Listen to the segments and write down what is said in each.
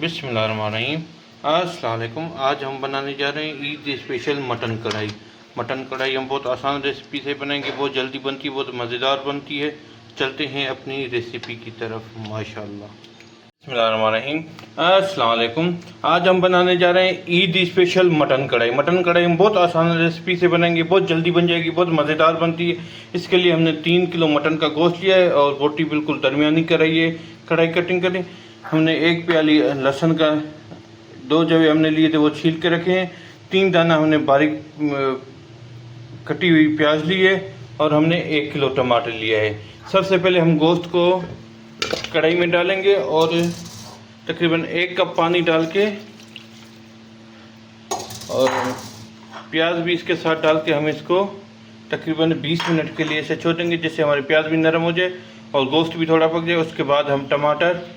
बिस्मिल्लाहिर्रहमानिर्रहीम। अस्सलाम वालेकुम। आज हम बनाने जा रहे हैं ईद स्पेशल मटन कढ़ाई। मटन कढ़ाई हम बहुत आसान रेसिपी से बनाएंगे, बहुत जल्दी बनती है, बहुत मज़ेदार बनती है। चलते हैं अपनी रेसिपी की तरफ। माशाल्लाह। बिस्मिल्लाहिर्रहमानिर्रहीम। अस्सलाम वालेकुम। आज हम बनाने जा रहे हैं ईद स्पेशल मटन कढ़ाई। मटन कढ़ाई हम बहुत आसान रेसिपी से बनाएंगे, बहुत जल्दी बन जाएगी, बहुत मज़ेदार बनती है। इसके लिए हमने 3 किलो मटन का गोश्त लिया है और बोटी बिल्कुल दरमियानी कराई है। कढ़ाई कटिंग करें। हमने 1 प्याली लहसुन का 2 जवे हमने लिए थे, वो छील के रखे हैं। 3 दाना हमने बारीक कटी हुई प्याज ली है और हमने 1 किलो टमाटर लिया है। सबसे पहले हम गोश्त को कढ़ाई में डालेंगे और तकरीबन 1 कप पानी डाल के और प्याज भी इसके साथ डाल के हम इसको तकरीबन 20 मिनट के लिए इसे छोड़ देंगे, जिससे हमारे प्याज भी नरम हो जाए और गोश्त भी थोड़ा पक जाए। उसके बाद हम टमाटर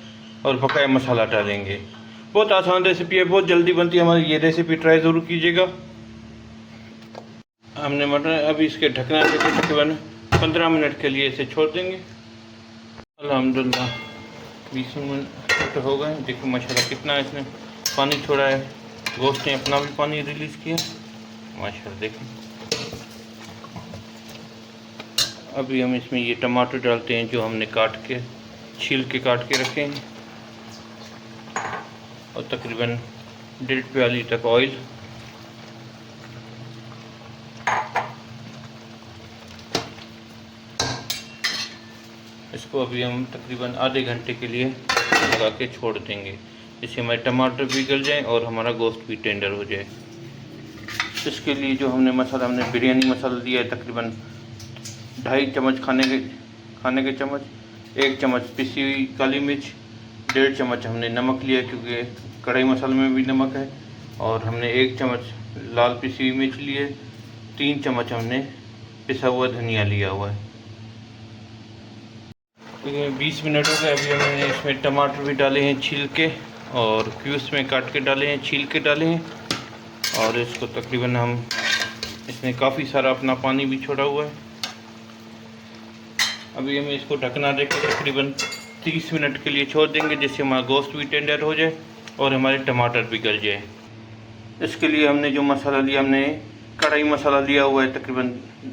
और बकाया मसाला डालेंगे। बहुत आसान रेसिपी है, बहुत जल्दी बनती है हमारी। ये रेसिपी ट्राई ज़रूर कीजिएगा। हमने मटन अभी इसके ढकना से तकरीबन 15 मिनट के लिए इसे छोड़ देंगे। अल्हम्दुलिल्लाह 20 मिनट हो गए। देखिए माशाल्लाह कितना इसने पानी छोड़ा है। गोश्त ने अपना भी पानी रिलीज़ किया माशाल्लाह। देखिए अभी हम इसमें ये टमाटर डालते हैं जो हमने छील के काट के रखे हैं, और तकरीबन 1.5 प्याली तक ऑयल। इसको अभी हम तकरीबन आधे घंटे के लिए लगा के छोड़ देंगे, जिससे हमारे टमाटर भी गल जाएं और हमारा गोश्त भी टेंडर हो जाए। इसके लिए जो हमने बिरयानी मसाला दिया है तकरीबन 2.5 चम्मच खाने के चम्मच, 1 चम्मच पिसी हुई काली मिर्च, 1.5 चम्मच हमने नमक लिया क्योंकि कढ़ाई मसाले में भी नमक है, और हमने 1 चम्मच लाल पिसी हुई मिर्च ली है, 3 चम्मच हमने पिसा हुआ धनिया लिया हुआ है। 20 मिनट हो गए। अभी हमने इसमें टमाटर भी डाले हैं छील के, और क्यूब्स में काट के डाले हैं, छील के डाले हैं, और इसको तकरीबन इसने काफ़ी सारा अपना पानी भी छोड़ा हुआ है। अभी हम इसको ढकना देकर तकरीबन 30 मिनट के लिए छोड़ देंगे, जिससे हमारा गोश्त भी टेंडर हो जाए और हमारे टमाटर भी गल जाए। इसके लिए हमने जो मसाला लिया, हमने कढ़ाई मसाला लिया हुआ है तकरीबन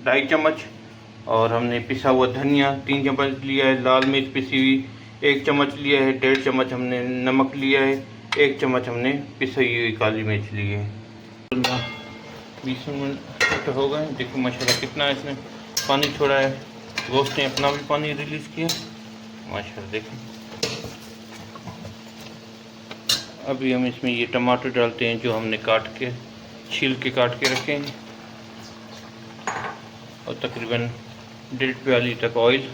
2.5 चम्मच, और हमने पिसा हुआ धनिया 3 चम्मच लिया है, लाल मिर्च पिसी हुई 1 चम्मच लिया है, 1.5 चम्मच हमने नमक लिया है, 1 चम्मच हमने पिसी हुई काली मिर्च ली है। 20 मिनट हो गए। देखिए माशाल्लाह कितना इसने पानी छोड़ा है। गोश्त ने अपना भी पानी रिलीज़ किया माशाल्लाह। देखिए अभी हम इसमें ये टमाटर डालते हैं जो हमने छील के काट के रखे हैं, और तकरीबन 1.5 प्याली तक ऑयल।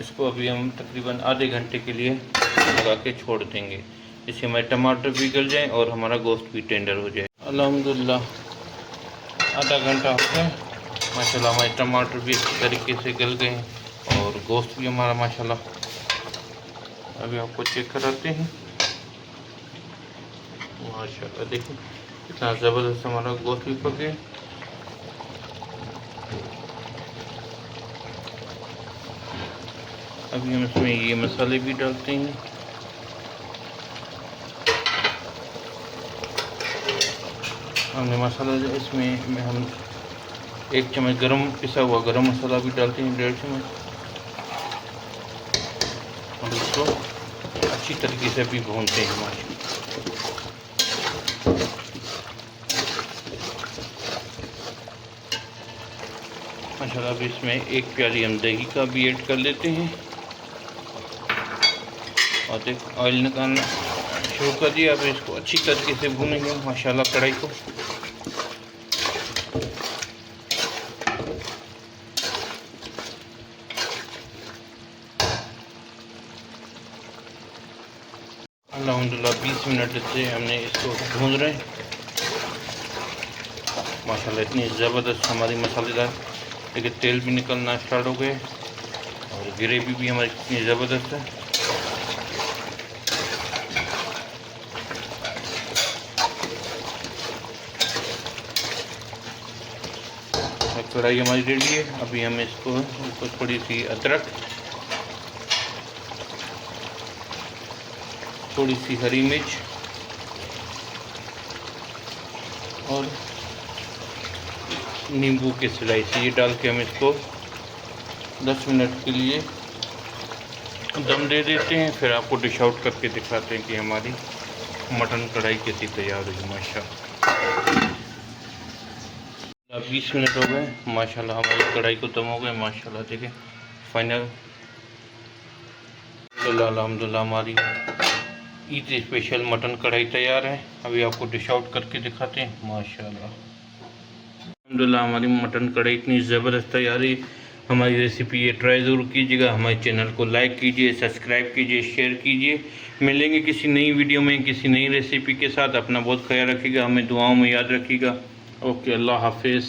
इसको अभी हम तकरीबन आधे घंटे के लिए लगा के छोड़ देंगे, जिससे हमारे टमाटर भी गल जाएं और हमारा गोश्त भी टेंडर हो जाए। अल्हम्दुलिल्लाह आधा घंटा हो गया माशाल्लाह। हमारे टमाटर भी अच्छी तरीके से गल गए हैं और गोश्त भी हमारा माशाल्लाह। अभी आपको चेक कराते हैं माशाल्लाह। देखिए कितना ज़बरदस्त हमारा गोश्त भी पक गया। अभी हम इसमें ये मसाले भी डालते हैं। हमने मसाला इसमें हम 1 चम्मच पिसा हुआ गरम मसाला भी डालते हैं, 1.5 चम्मच, और इसको अच्छी तरीके से भी भूनते हैं माशाल्लाह। अब इसमें 1 प्याली हम दही का भी ऐड कर लेते हैं, और देख ऑयल निकालना शुरू कर दिया। अब इसको अच्छी तरीके से भूनेंगे माशाल्लाह कढ़ाई को। अल्हम्दुलिल्लाह 20 मिनट से हमने इसको भून रहे हैं माशाल्लाह। इतनी ज़बरदस्त हमारी मसालेदार, देखिए तेल भी निकलना स्टार्ट हो गए, और ग्रेवी भी हमारी कितनी ज़बरदस्त है। कढ़ाई हमारी रेडी है। अभी हम इसको ऊपर थोड़ी सी अदरक, थोड़ी सी हरी मिर्च और नींबू के स्लाइस ये डाल के हम इसको 10 मिनट के लिए दम दे देते हैं। फिर आपको डिश आउट करके दिखाते हैं कि हमारी मटन कढ़ाई कैसी तैयार हुई। माशाल्लाह 20 मिनट हो गए माशाल्लाह, हमारी कढ़ाई को दम हो गए माशाल्लाह। देखिए फाइनल अल्हम्दुलिल्लाह हमारी ईद स्पेशल मटन कढ़ाई तैयार है। अभी आपको डिश आउट करके दिखाते हैं माशाल्लाह। अल्हम्दुलिल्लाह हमारी मटन कढ़ाई इतनी ज़बरदस्त तैयार है। हमारी रेसिपी ये ट्राई ज़रूर कीजिएगा। हमारे चैनल को लाइक कीजिए, सब्सक्राइब कीजिए, शेयर कीजिए। मिलेंगे किसी नई वीडियो में किसी नई रेसिपी के साथ। अपना बहुत ख्याल रखिएगा, हमें दुआओं में याद रखिएगा। ओके, अल्लाह हाफिज़।